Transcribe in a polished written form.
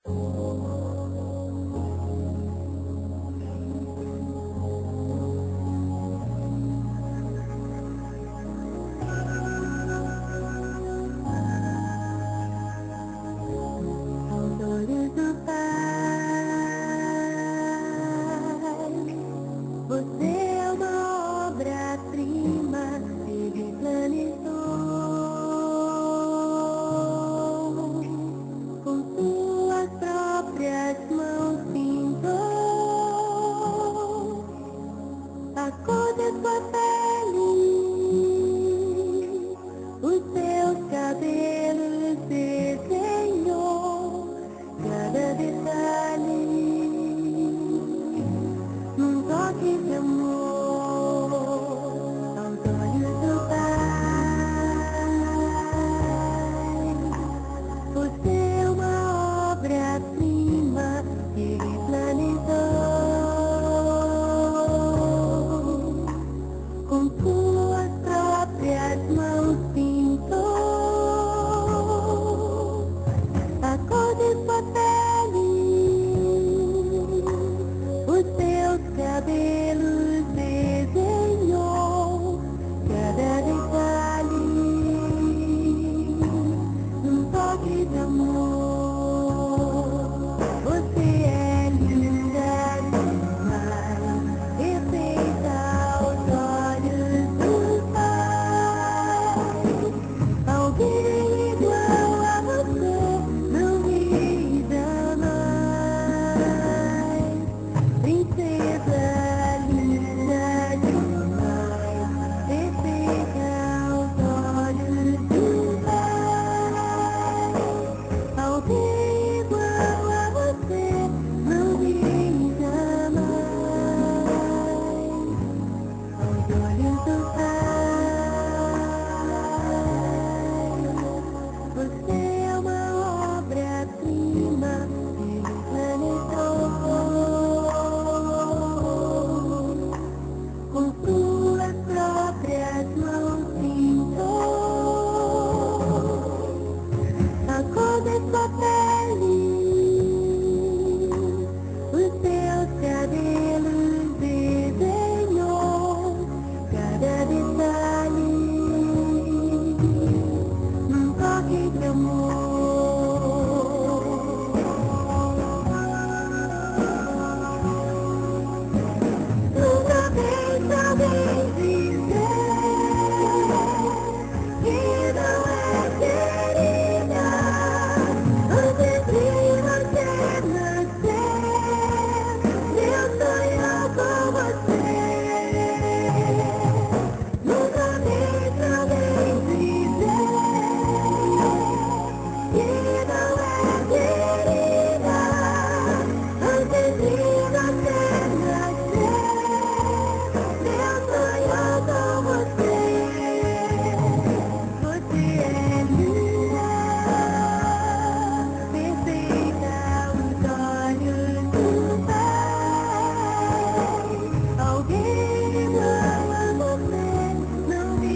Autores do Pai, você é uma obra-prima, ele planejou, com suas próprias mãos pintou a cor de sua pele, os seus cabelos desenhou, cada detalhe num toque de amor aos olhos do Pai. Você é uma obra-prima que ele planejou, com suas próprias mãos pintou a cor de sua pele, os seus cabelos desenhou, cada detalhe num toque de amor. Você é linda demais, perfeita aos olhos do Pai. Alguém igual a você não vi jamais. Princesa linda demais, perfeita aos olhos do Pai. Alguém igual a você não vi jamais. Aos olhos do Pai, você é uma obra-prima, ele planejou, com suas próprias mãos pintou a cor de sua pele, os seus cabelos desenhou, cada detalhe num toque de amor. Nunca fez alguém dizer que não é querida antes de você nascer. Deus sonhou com você. Nunca fez alguém dizer que não é querida antes de você nascer. Deus sonhou com você. Você é linda, perfeita aos olhos do Pai. Alguém igual a você não vi